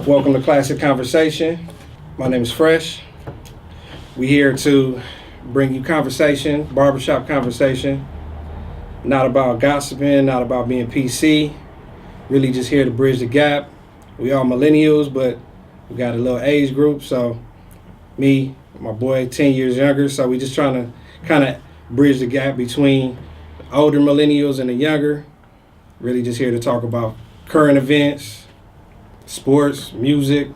Welcome to Classic Conversation. My name is Fresh. We here to bring you conversation, barbershop conversation. Not about gossiping, not about being PC. Really just here to bridge the gap. We all millennials, but we got a little age group. So me, my boy, 10 years younger. So we just trying to kind of bridge the gap between older millennials and the younger. Really just here to talk about current events, sports, music,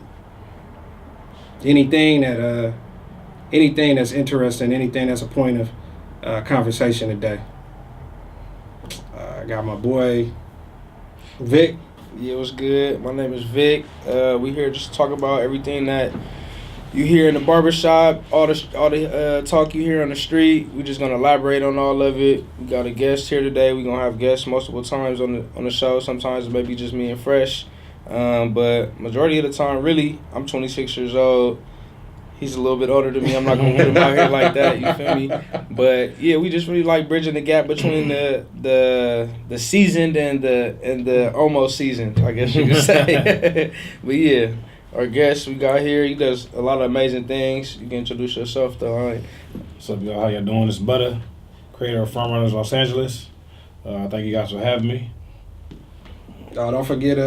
anything that's interesting, anything that's a point of conversation today. I got my boy Vic. Yeah, what's good? My name is Vic. We here just to talk about everything that you hear in the barbershop, all the talk you hear on the street. We just gonna elaborate on all of it. We got a guest here today. We gonna have guests multiple times on the show. Sometimes maybe just me and Fresh. But majority of the time, really, I'm 26 years old. He's a little bit older than me. I'm not gonna put him out here like that. You feel me? But yeah, we just really like bridging the gap between the seasoned and the almost seasoned, I guess you could say. But yeah, our guest we got here, he does a lot of amazing things. You can introduce yourself though. All right. What's up, y'all? How y'all doing? It's Butter, creator of Front Runners Los Angeles. Thank you guys for having me. Don't forget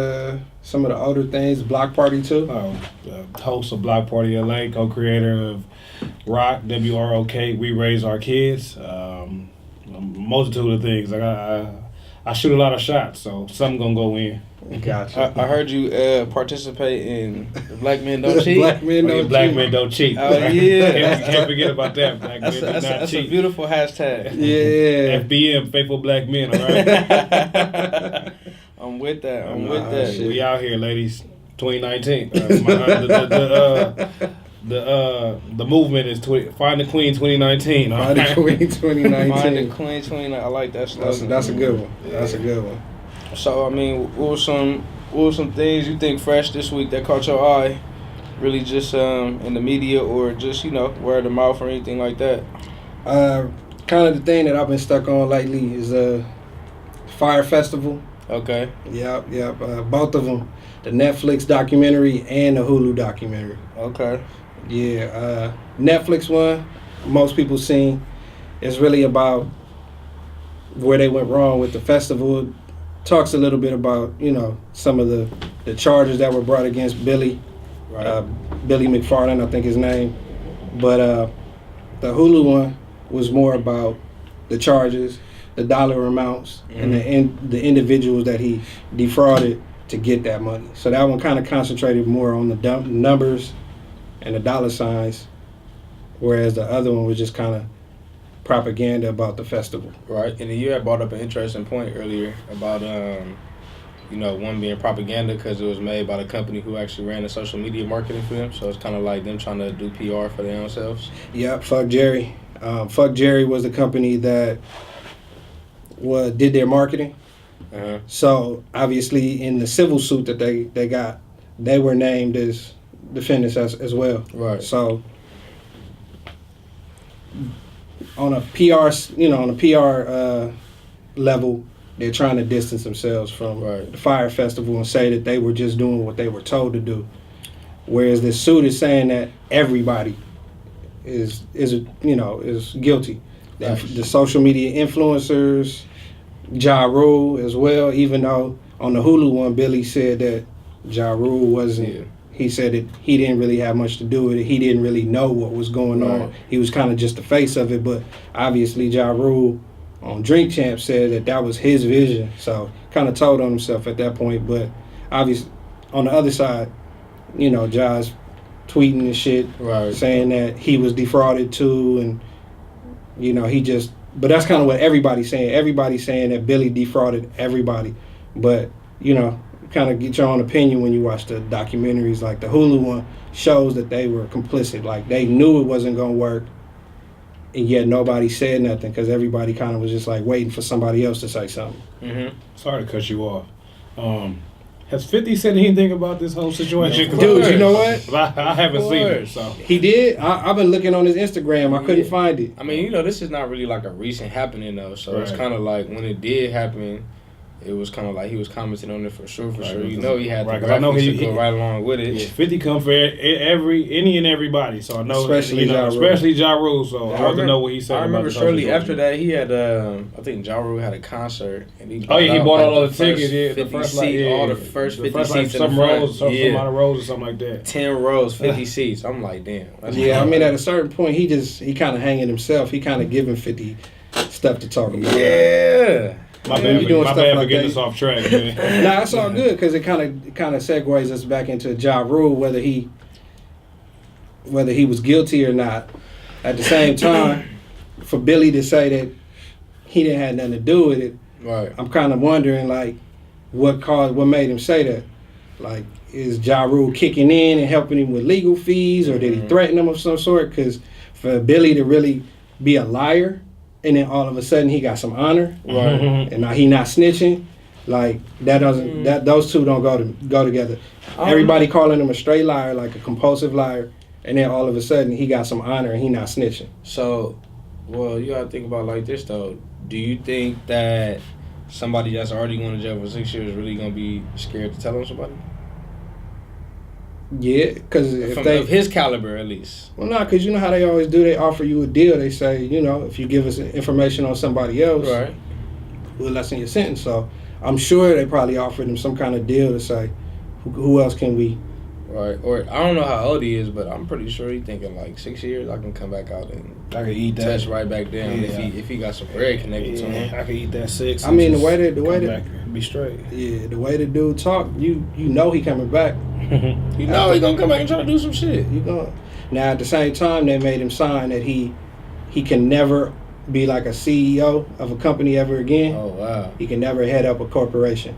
some of the older things, Block Party too. Host of Block Party LA, co-creator of Rock, WROK, We Raise Our Kids. A multitude of things. Like I shoot a lot of shots, so something gonna go in. Gotcha. I heard you participate in Black Men Don't Cheat. Black Men Don't Black Cheat. Men Don't Cheat. Oh yeah, Can't forget about that. Black Men Do Not that's a Cheat. beautiful hashtag. Yeah. FBM, Faithful Black Men, all right? I'm with that. I'm with that. shit. We out here, ladies. 2019. The movement is Find the Queen 2019. all Find the right? Queen 2019. Find the Queen 29. I like that slogan. That's a good one. That's a good one. So I mean, what were some things you think Fresh this week that caught your eye? Really, just in the media or just word of mouth or anything like that. Kind of the thing that I've been stuck on lately is Fyre Festival. Okay. Yep. Both of them, the Netflix documentary and the Hulu documentary. Okay. Yeah. Netflix one, most people seen. It's really about where they went wrong with the festival. Talks a little bit about some of the charges that were brought against Billy, Right. Billy McFarland, I think his name. But the Hulu one was more about the charges, the dollar amounts, and the individuals that he defrauded to get that money. So that one kind of concentrated more on the numbers and the dollar signs, whereas the other one was just kind of propaganda about the festival. Right. And then you had brought up an interesting point earlier about one being propaganda because it was made by the company who actually ran the social media marketing for them. So it's kind of like them trying to do PR for their own selves. Yep, Fuck Jerry. Fuck Jerry was the company that did their marketing. Uh-huh. So obviously in the civil suit that they got, they were named as defendants as well. Right. So on a PR level, they're trying to distance themselves from the Fyre Festival and say that they were just doing what they were told to do. Whereas this suit is saying that everybody is guilty. The social media influencers, Ja Rule as well, even though on the Hulu one, Billy said that Ja Rule wasn't. Yeah. He said that he didn't really have much to do with it. He didn't really know what was going on. He was kind of just the face of it. But obviously, Ja Rule on Drink Champ said that was his vision. So kind of told on himself at that point. But obviously, on the other side, Ja's tweeting and shit, saying that he was defrauded too, and he just. But that's kind of what everybody's saying. Everybody's saying that Billy defrauded everybody. But kind of get your own opinion when you watch the documentaries. Like the Hulu one shows that they were complicit. Like they knew it wasn't gonna work, and yet nobody said nothing because everybody kind of was just like waiting for somebody else to say something. Mm-hmm. Sorry to cut you off. Has 50 said anything about this whole situation? Dude, you know what? I haven't seen it, so. He did. I've been looking on his Instagram. I couldn't find it. I mean, this is not really like a recent happening though, so it's kind of like when it did happen, it was kind of like he was commenting on it for sure. Right, You know, he had right, the 'cause I know graphics he to go right along with it. Yeah, 50 come for any and everybody. So I know, Especially Ja Rule. especially Ja Rule. So Yeah, I want to know what he said. I remember about the shortly social after media. that, he had I think Ja Rule had a concert, and he He out, bought like, all the first tickets. Yeah, the 50 first seats, like, all the first 50 like, seats in some the front. rows, some amount of rows or something like that. 10 rows, 50 seats. I'm like, damn. That's Yeah, I wild. mean, at a certain point, he kind of hanging himself. He kind of giving 50 stuff to talk about. Yeah. My You bad, doing my stuff bad for like getting that. us off track, man. Nah, it's all good because it kind of segues us back into Ja Rule, whether he was guilty or not. At the same time, for Billy to say that he didn't have nothing to do with it, Right. I'm kind of wondering like what made him say that. Like, is Ja Rule kicking in and helping him with legal fees, or did he threaten him of some sort? Because for Billy to really be a liar, and then all of a sudden he got some honor, Right. and now he not snitching, like that doesn't those two don't go together. Everybody calling him a straight liar, like a compulsive liar, and then all of a sudden he got some honor and he not snitching. So, well, you gotta think about it like this though. Do you think that somebody that's already going to jail for 6 years is really gonna be scared to tell on somebody? Yeah, because if Of his caliber, at least. well, no, because you know how they always do. They offer you a deal. They say, you know, if you give us information on somebody else, Right. we'll lessen your sentence. So I'm sure they probably offered him some kind of deal to say, who else can we? Right. Or I don't know how old he is, but I'm pretty sure he's thinking like 6 years. I can come back out and I could eat that. touch right back down if he got some bread connected to him. I could eat that 6. I mean, the way come that back and be straight. yeah, the way the dude talk, you know he coming back. You know he gonna come back and try to do some shit. You going now at the same time they made him sign that he can never be like a CEO of a company ever again. Oh wow. He can never head up a corporation.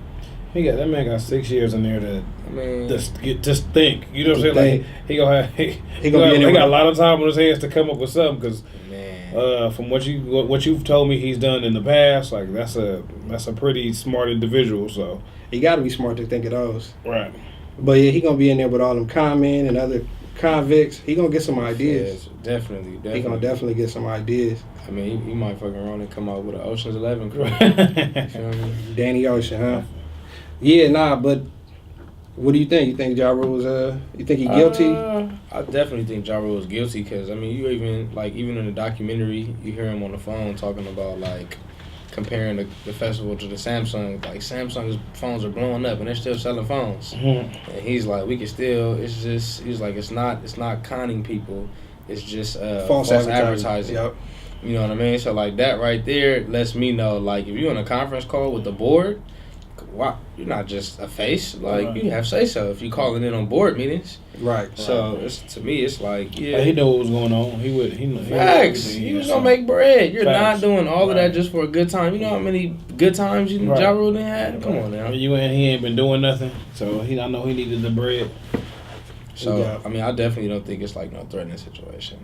That man got 6 years in there to I mean, just think. You know what I'm saying? Like he gonna have He gonna be in there he got a with- lot of time on his hands to come up with something because man. from what you've told me he's done in the past, like that's a pretty smart individual. So He got to be smart to think of those. right. But yeah, he gonna be in there with all them conmen and other convicts. He gonna get some ideas. Yes, definitely. He gonna definitely get some ideas. I mean, he might fucking around and come out with an Ocean's 11 crew. You feel me? Danny Ocean, huh? Yeah, nah. But what do you think? You think Ja Rule was you think he guilty? I definitely think Ja Rule is guilty because I mean, you even in the documentary, you hear him on the phone talking about like comparing the festival to the Samsung. Like Samsung's phones are blowing up and they're still selling phones. And he's like, we can still. It's just he's like, it's not conning people. It's just false advertising. Yep. You know what I mean? So like that right there lets me know like if you're on a conference call with the board, why you're not just a face. Like you have say so if you calling in on board meetings. Right. So it's, to me, it's like He knew what was going on. He knew facts. everything. He was gonna make bread. You're Facts. not doing all of Right. that just for a good time. You know how many good times Right. Ja Rule done had? Come on now. He ain't been doing nothing. So I know he needed the bread. So Yeah. I mean, I definitely don't think it's like no threatening situation.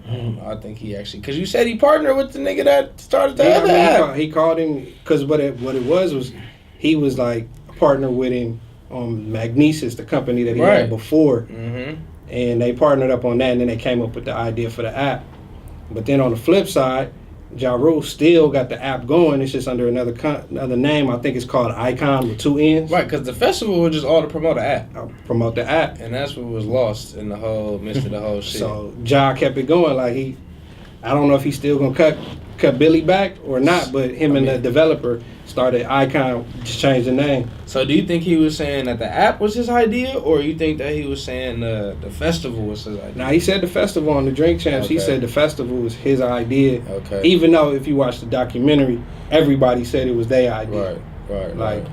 I think he actually, because you said he partnered with the nigga that started the Yeah, other I app. mean, he called him because what it was he was like a partner with him on Magnesis, the company that he Right. had before, Mm-hmm. and they partnered up on that, and then they came up with the idea for the app. But then on the flip side, Ja Rule still got the app going. It's just under another name. I think it's called Icon with 2 N's. Right, because the festival was just all to promote the app, I'll promote the app. and that's what was lost in the whole midst of the whole shit. So Ja kept it going. Like I don't know if he's still gonna cut Billy back or not, but him and the developer started Icon, just changed the name. So do you think he was saying that the app was his idea, or you think that he was saying the festival was his idea? Now he said the festival on the Drink Champs. He Okay. said the festival was his idea. Okay. Even though if you watch the documentary, everybody said it was their idea. Right. Like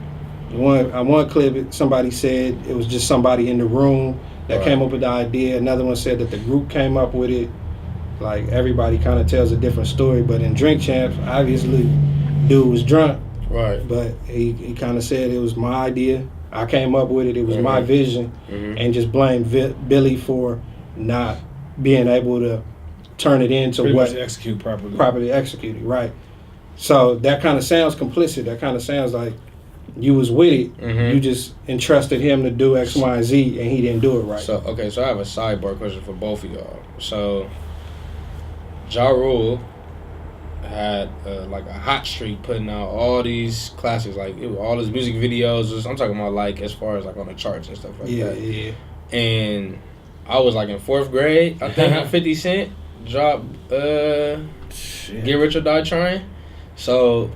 one clip, somebody said it was just somebody in the room that Right. came up with the idea. Another one said that the group came up with it. Like everybody kind of tells a different story. But in Drink Champs, obviously, dude was drunk. Right. But he kind of said it was my idea. I came up with it. It was my vision, and just blamed Billy for not being able to turn it into Pretty what much execute properly. properly executed. Right. So that kind of sounds complicit. That kind of sounds like you was with it. Mhm. You just entrusted him to do X, Y, and Z, and he didn't do it right. So okay, so I have a sidebar question for both of y'all. So Ja Rule had like a hot streak putting out all these classics, like all his music videos. I'm talking about like as far as like on the charts and stuff like that. Yeah. And I was like in 4th grade. I think 50 Cent dropped Get Rich or Die Trying. So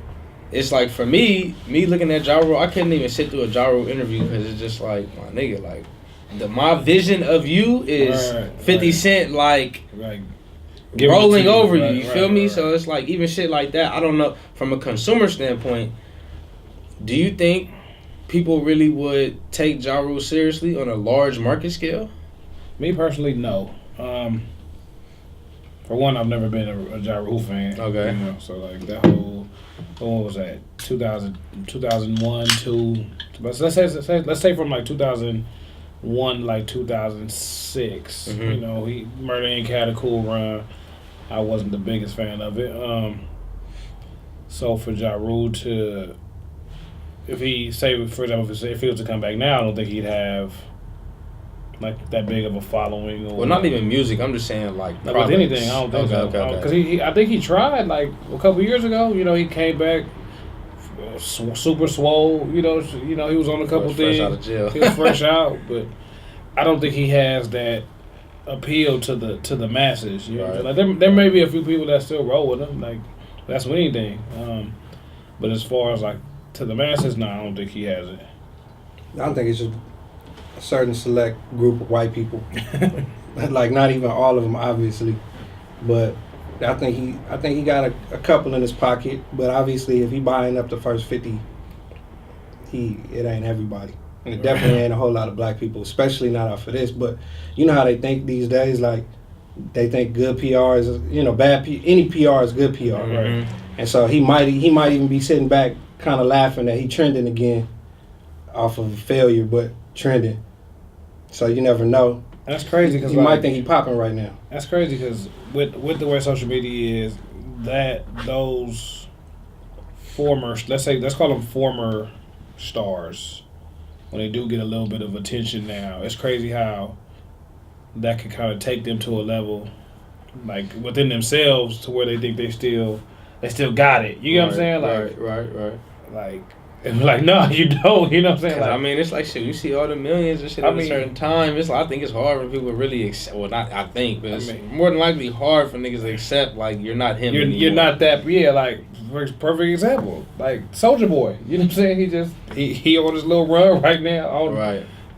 it's like for me looking at Ja Rule, I couldn't even sit through a Ja Rule interview because it's just like, my nigga, like my vision of you is 50 Cent like rolling over you. You feel me? So it's like even shit like that. I don't know, from a consumer standpoint, do you think people really would take Ja Rule seriously on a large market scale? Me personally, no. For one, I've never been a Ja Rule fan. Okay. You know, so like that whole, what was that? 2001, 2. But let's say from like 2001, like 2006. Mm-hmm. You know, Murder Inc. had a cool run. I wasn't the biggest fan of it. So for Ja Rule to, if he, say for example, if he was to come back now, I don't think he'd have like that big of a following. Or, well, not even music. I'm just saying like with anything. I don't think so. Because I think he tried like a couple years ago. You know, he came back super swole. You know, he was on a couple things. Fresh out of jail. He was fresh out, but I don't think he has that appeal to the masses. You know? Like there may be a few people that still roll with him. Like that's with anything. But as far as like to the masses, no, I don't think he has it. I don't think it's just a certain select group of white people. Like not even all of them, obviously, but I think he got a couple in his pocket. But obviously, if he buying up the first 50, it ain't everybody. And it definitely ain't a whole lot of black people, especially not out for this. But you know how they think these days, like they think good PR is, bad any PR is good PR, right? And so he might even be sitting back, kind of laughing that he trending again, off of a failure, but trending. So you never know. That's crazy because you might think he popping right now. That's crazy because with the way social media is, that those former, let's call them former stars, when they do get a little bit of attention now, it's crazy how that can kind of take them to a level like within themselves to where they think they still got it. You know what I'm saying? Like Right. Like no, you don't. You know what I'm saying? Like, I mean, it's like shit. You see all the millions and shit at a certain time. It's like, I think it's hard for people to really accept. Well, not I think, but it's more than likely hard for niggas to accept. Like you're not him. You're not that. Yeah, like perfect example. Like Soulja Boy. You know what I'm saying? He on his little run right now.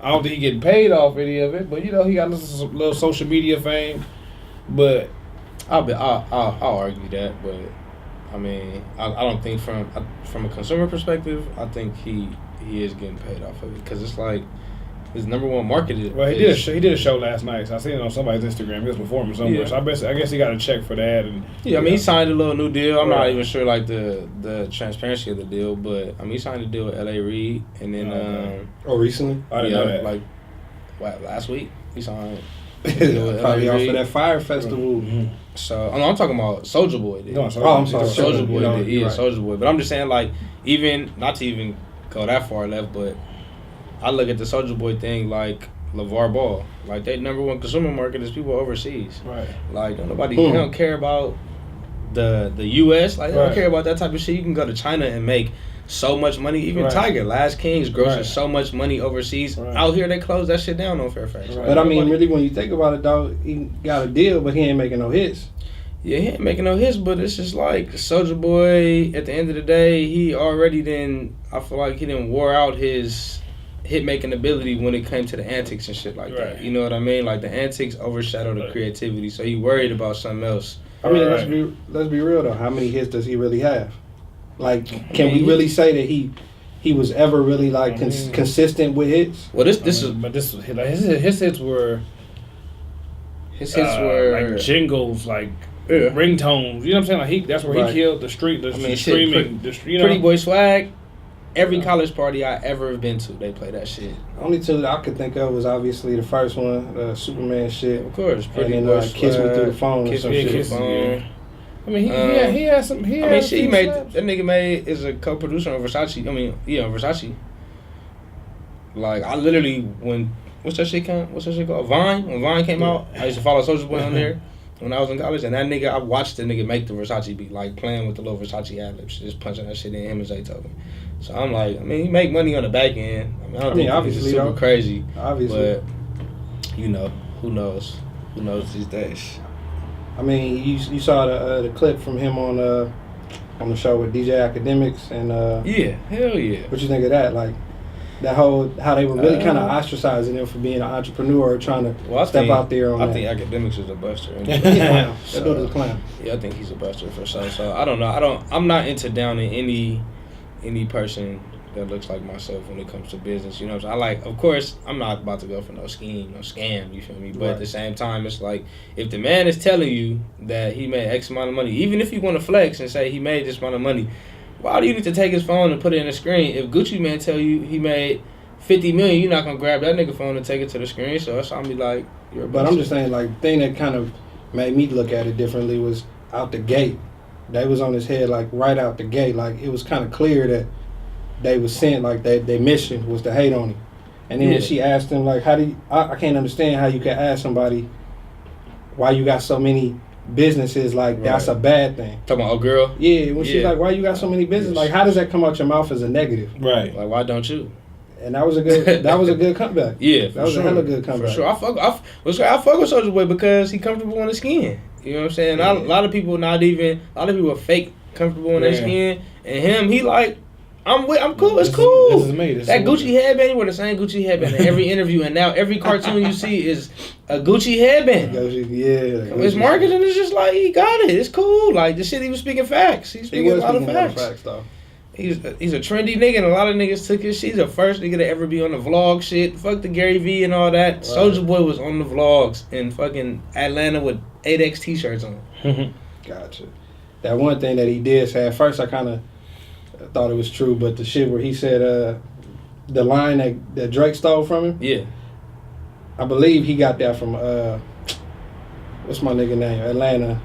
I don't think he getting paid off any of it, but he got a little social media fame. But I'll argue that, but. I mean, I don't think from a consumer perspective, I think he is getting paid off of it because it's like his number one market is. Well, he did a show last night. So I seen it on somebody's Instagram. He was performing somewhere. Yeah. So I guess he got a check for that. And yeah, I mean, he signed a little new deal. I'm not even sure like the transparency of the deal, but I mean, he signed a deal with L.A. Reid, and then recently? I didn't know that. Like last week he signed. Probably off of that Fyre festival. Mm-hmm. So I'm talking about Soulja Boy. I'm sorry, Soulja Boy. Right. Soulja Boy. But I'm just saying, like, even not to even go that far left, but I look at the Soulja Boy thing like LeVar Ball. Like, their number one consumer market is people overseas. Right. Like, they don't care about the U.S. Like, they don't care about that type of shit. You can go to China and make so much money. Even Tiger, Last Kings, grosses so much money overseas. Out here, they close that shit down on Fairfax. But I mean, really, when you think about it, though, he got a deal, but he ain't making no hits. Yeah, he ain't making no hits, but it's just like Soulja Boy. At the end of the day, he already I feel like he didn't wore out his hit making ability when it came to the antics and shit like that. You know what I mean? Like the antics overshadow the creativity, so he worried about something else. I mean, let's be real though. How many hits does he really have? Like, can we really say that he was ever really like consistent with hits? Well, his hits were like jingles, like ringtones. You know what I'm saying? Like that's where he killed the street. The streaming. Pretty Boy Swag. Every college party I ever have been to, they play that shit. Only two that I could think of was obviously the first one, the Superman shit. Of course, Pretty Boy Swag. Kiss Me Through the Phone or some shit. I mean, he had some. He made that nigga is a co-producer on Versace. On Versace. Like I literally what's that shit called? Vine. When Vine came out, I used to follow Soulja Boy on there. when I was in college, and that nigga, I watched the nigga make the Versace beat, like playing with the little Versace ad-libs, just punching that shit in. Him and Zay told me. So I'm like, I mean, he make money on the back end. I mean, I don't think obviously, he's super crazy. Obviously. But, you know, who knows? Who knows these days? I mean, you saw the clip from him on the show with DJ Academics, and Yeah, hell yeah. what you think of that? Like, that whole, how they were really kind of ostracizing him for being an entrepreneur, trying to step out there on I that. think Academics is a buster. He's a clown. That dude is a clown. Yeah, I think he's a buster for sure. So I don't know. I'm not into downing any person that looks like myself when it comes to business. You know what I'm saying? I like, of course, I'm not about to go for no scheme, no scam, you feel me? But at the same time, it's like, if the man is telling you that he made X amount of money, even if you want to flex and say he made this amount of money, why do you need to take his phone and put it in the screen? If Gucci man tell you he made 50 million, you're not going to grab that nigga phone and take it to the screen. So that's why I'm be like, you're a But buster. I'm just saying, like, the thing that kind of made me look at it differently was out the gate. They was on his head, like, right out the gate. Like, it was kind of clear that they was sent, like, their mission was to hate on him. And then when she asked him, like, how do you, I can't understand how you can ask somebody why you got so many businesses, like, that's a bad thing. Talking about a girl? Yeah, when she's like, why you got so many businesses? Like, how does that come out your mouth as a negative? Right. Like, why don't you? And that was a good comeback. Yeah, That was a hella good comeback. For sure. I fuck with Soulja Boy because he comfortable on the skin. You know what I'm saying? Yeah. A lot of people are fake comfortable on their skin. And him, he like, I'm cool. It's cool. This is me. That Gucci headband, he wear the same Gucci headband in every interview, and now every cartoon you see is a Gucci headband. His marketing is just like, he got it. It's cool. Like, the shit, he was speaking facts. He's speaking a lot of facts. Though. He's a trendy nigga, and a lot of niggas took his shit. He's the first nigga to ever be on the vlog shit. Fuck the Gary V and all that. Right. Soulja Boy was on the vlogs in fucking Atlanta with 8X t-shirts on. Gotcha. That one thing that he did say, at first I kind of thought it was true, but the shit where he said the line that Drake stole from him, yeah, I believe he got that from what's my nigga name? Atlanta.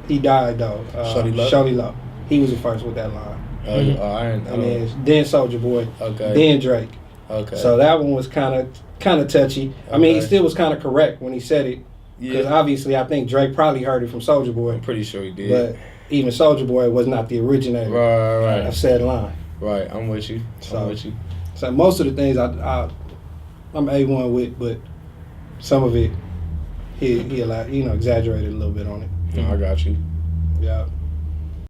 He died though. Shorty Low. He was the first with that line. And then Soulja Boy. Okay. Then Drake. Okay. So that one was kind of touchy. Okay. I mean, he still was kind of correct when he said it. Because obviously, I think Drake probably heard it from Soulja Boy. I'm pretty sure he did. But even Soulja Boy was not the originator of said line. Right, I'm with you. So most of the things I'm A1 with, but some of it he exaggerated a little bit on it. No, I got you. Yeah.